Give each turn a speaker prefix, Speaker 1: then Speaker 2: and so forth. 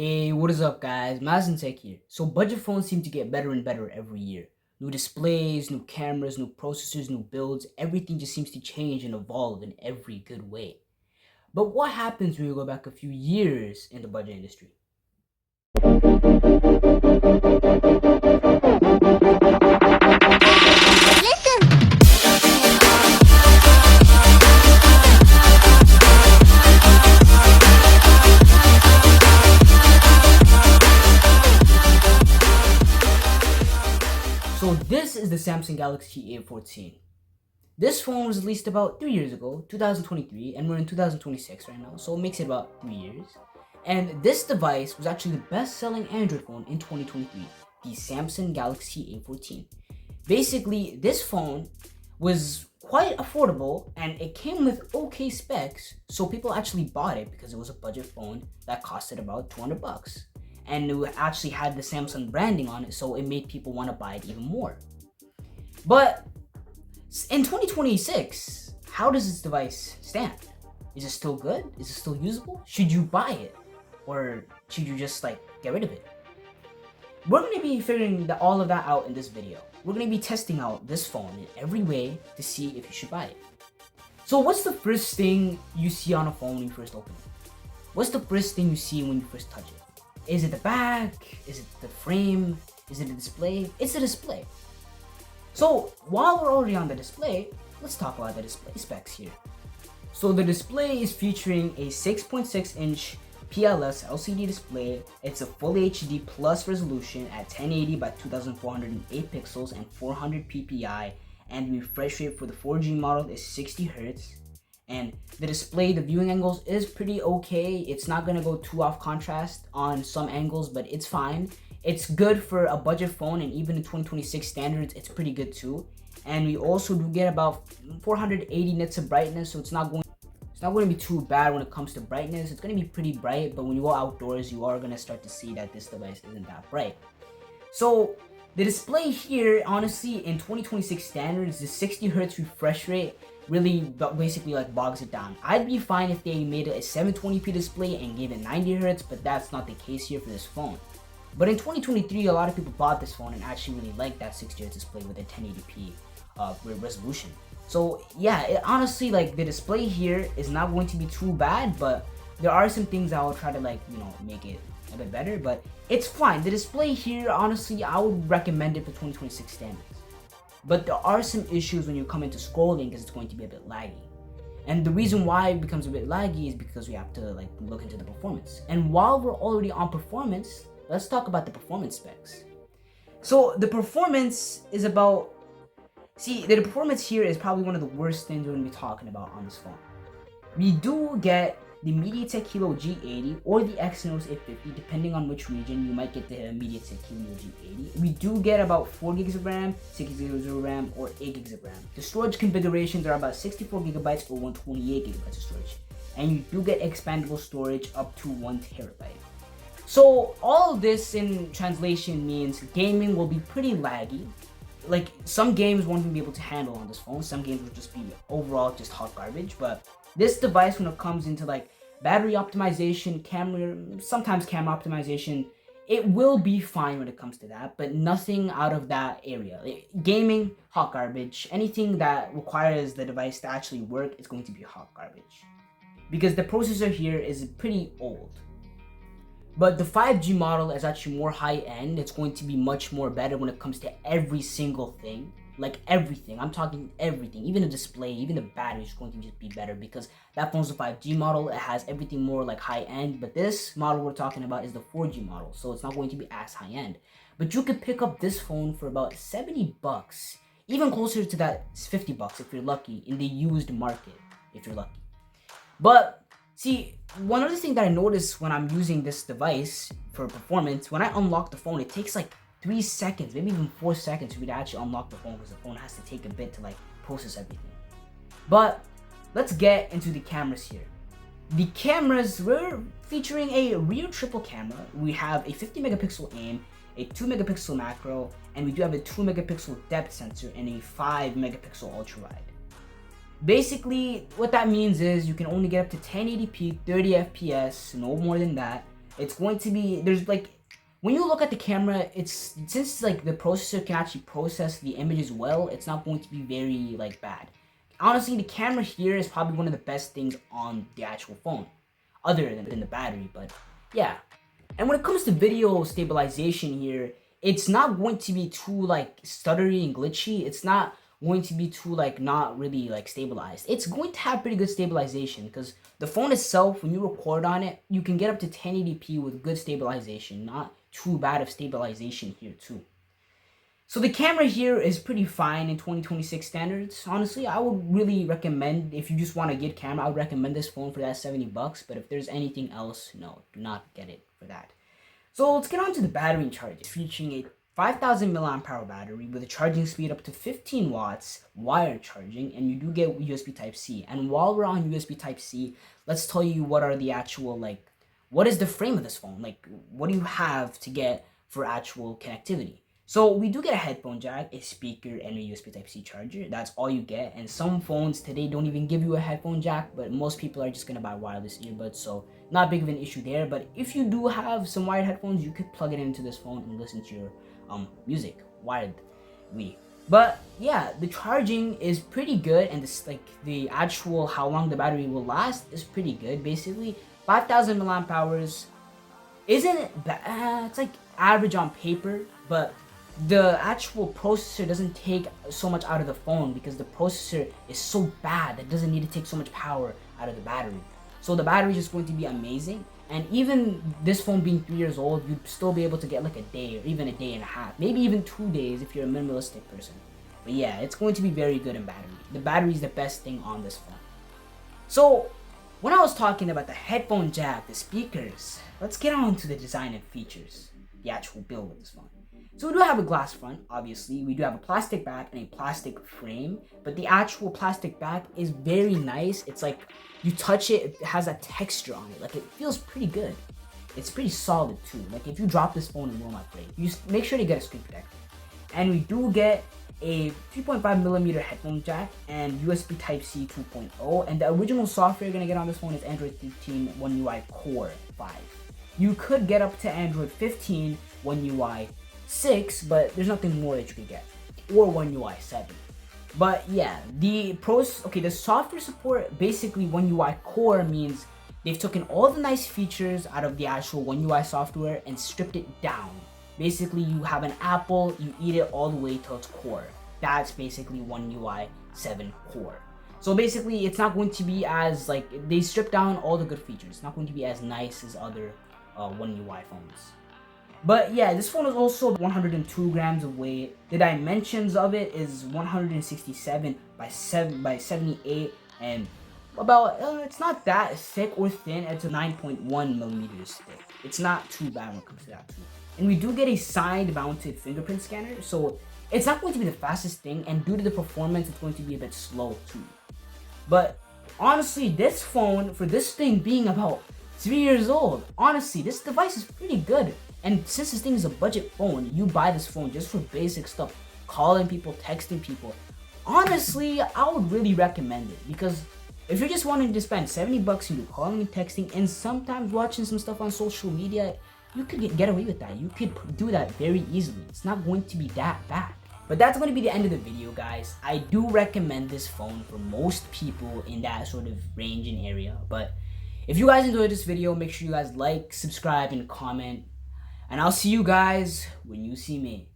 Speaker 1: Hey, what is up guys? Tech here. So budget phones seem to get better and better every year. New displays, new cameras, new processors, new builds, everything just seems to change and evolve in every good way. But what happens when you go back a few years in the budget industry? So this is the Samsung Galaxy A14. This phone was released about 3 years ago, 2023, and we're in 2026 right now, so it makes it about 3 years. And this device was actually the best-selling Android phone in 2023, the Samsung Galaxy A14. Basically, this phone was quite affordable and it came with okay specs, so people actually bought it because it was a budget phone that costed about 200 bucks. And it actually had the Samsung branding on it, so it made people want to buy it even more. But in 2026, how does this device stand? Is it still good? Is it still usable? Should you buy it? Or should you just get rid of it? We're going to be figuring all of that out in this video. We're going to be testing out this phone in every way to see if you should buy it. So what's the first thing you see on a phone when you first open it? What's the first thing you see when you first touch it? Is it the back? Is it the frame? Is it the display? It's the display. So while we're already on the display, let's talk about the display specs here. So the display is featuring a 6.6-inch PLS LCD display. It's a full HD plus resolution at 1080 by 2408 pixels and 400 ppi, and the refresh rate for the 4G model is 60 Hz. And the display, the viewing angles is pretty okay. It's not gonna go too off contrast on some angles, but it's fine. It's good for a budget phone, and even in 2026 standards, it's pretty good too. And we also do get about 480 nits of brightness, so it's not going to be too bad when it comes to brightness. It's going to be pretty bright, but when you go outdoors, you are going to start to see that this device isn't that bright. So the display here, honestly, in 2026 standards, the 60 Hz refresh rate really basically bogs it down. I'd be fine if they made it a 720p display and gave it 90 Hz, but that's not the case here for this phone. But in 2023, a lot of people bought this phone and actually really liked that 60 Hz display with a 1080p resolution. So yeah, honestly, the display here is not going to be too bad, but there are some things I will try to make it a bit better, but it's fine. The display here, honestly, I would recommend it for 2026 standards. But there are some issues when you come into scrolling because it's going to be a bit laggy. And the reason why it becomes a bit laggy is because we have to look into the performance. And while we're already on performance, let's talk about the performance specs. So the performance is about, the performance here is probably one of the worst things we're going to be talking about on this phone. We do get the MediaTek Helio G80 or the Exynos 850, depending on which region. You might get the MediaTek Helio G80. We do get about 4 gigs of RAM, 6 gigs of RAM, or 8 gigs of RAM. The storage configurations are about 64 gigabytes or 128 gigabytes of storage. And you do get expandable storage up to 1 terabyte. So all of this in translation means gaming will be pretty laggy. Some games won't even be able to handle on this phone. Some games will just be overall just hot garbage. But this device, when it comes into battery optimization, sometimes camera optimization, it will be fine when it comes to that, but nothing out of that area. Gaming, hot garbage. Anything that requires the device to actually work is going to be hot garbage. Because the processor here is pretty old. But the 5G model is actually more high-end. It's going to be much more better when it comes to every single thing. Everything. I'm talking everything. Even the display, even the battery is going to just be better because that phone's the 5G model. It has everything more high-end. But this model we're talking about is the 4G model, so it's not going to be as high-end. But you could pick up this phone for about 70 bucks. Even closer to that 50 bucks if you're lucky in the used market, if you're lucky. But see, one other thing that I noticed when I'm using this device for performance, when I unlock the phone, it takes 3 seconds, maybe even 4 seconds for me to actually unlock the phone because the phone has to take a bit to process everything. But let's get into the cameras here. The cameras, we're featuring a rear triple camera. We have a 50 megapixel aim, a 2 megapixel macro, and we do have a 2 megapixel depth sensor and a 5 megapixel ultra wide. Basically, what that means is you can only get up to 1080p, 30 FPS, no more than that. It's going to be, there's like, when you look at the camera, it's, since like the processor can actually process the images well, it's not going to be very like bad. Honestly, the camera here is probably one of the best things on the actual phone, other than the battery, but yeah. And when it comes to video stabilization here, it's not going to be too like stuttery and glitchy. It's not going to be too like not really like stabilized. It's going to have pretty good stabilization because the phone itself, when you record on it, you can get up to 1080p with good stabilization. Not too bad of stabilization here too. So the camera here is pretty fine in 2026 standards. Honestly, I would really recommend, if you just want a good camera, I would recommend this phone for that 70 bucks. But if there's anything else, no, do not get it for that. So let's get on to the battery charge. It's featuring a 5000 milliamp hour battery with a charging speed up to 15 watts, wired charging, and you do get USB Type-C. And while we're on USB Type-C, let's tell you what are the actual, like, what is the frame of this phone? Like, what do you have to get for actual connectivity? So we do get a headphone jack, a speaker, and a USB Type-C charger. That's all you get. And some phones today don't even give you a headphone jack, but most people are just gonna buy wireless earbuds, so not big of an issue there. But if you do have some wired headphones, you could plug it into this phone and listen to your music wiredly. But yeah, the charging is pretty good, and this, like, the actual how long the battery will last is pretty good. Basically, 5000 milliamp hours isn't bad. It's like average on paper, but the actual processor doesn't take so much out of the phone because the processor is so bad that it doesn't need to take so much power out of the battery. So the battery is just going to be amazing. And even this phone being 3 years old, you'd still be able to get like a day or even a day and a half, maybe even 2 days if you're a minimalistic person. But yeah, it's going to be very good in battery. The battery is the best thing on this phone. So when I was talking about the headphone jack, the speakers, let's get on to the design and features, the actual build of this phone. So we do have a glass front, obviously. We do have a plastic back and a plastic frame, but the actual plastic back is very nice. It's like you touch it, it has a texture on it. Like, it feels pretty good. It's pretty solid too. Like, if you drop this phone, it will not break. You just make sure to get a screen protector. And we do get a 3.5mm headphone jack and USB Type-C 2.0. And the original software you're gonna get on this phone is Android 13 One UI Core 5. You could get up to Android 15 One UI 6, but there's nothing more that you can get, or One UI 7. But yeah, the software support, basically One UI Core means they've taken all the nice features out of the actual One UI software and stripped it down. Basically, you have an apple, you eat it all the way till its core. That's basically One UI 7 Core. So basically, it's not going to be as, like, they stripped down all the good features. It's not going to be as nice as other One UI phones. But yeah, this phone is also 102 grams of weight. The dimensions of it is 167 by 78, and about it's not that thick or thin. It's a 9.1 millimeters thick. It's not too bad when it comes to that too. And we do get a side-mounted fingerprint scanner, so it's not going to be the fastest thing, and due to the performance, it's going to be a bit slow too. But honestly, this phone, for this thing being about 3 years old, honestly, this device is pretty good. And since this thing is a budget phone, you buy this phone just for basic stuff, calling people, texting people. Honestly, I would really recommend it, because if you're just wanting to spend 70 bucks into calling and texting and sometimes watching some stuff on social media, you could get away with that. You could do that very easily. It's not going to be that bad. But that's going to be the end of the video, guys. I do recommend this phone for most people in that sort of range and area. But if you guys enjoyed this video, make sure you guys like, subscribe, and comment. And I'll see you guys when you see me.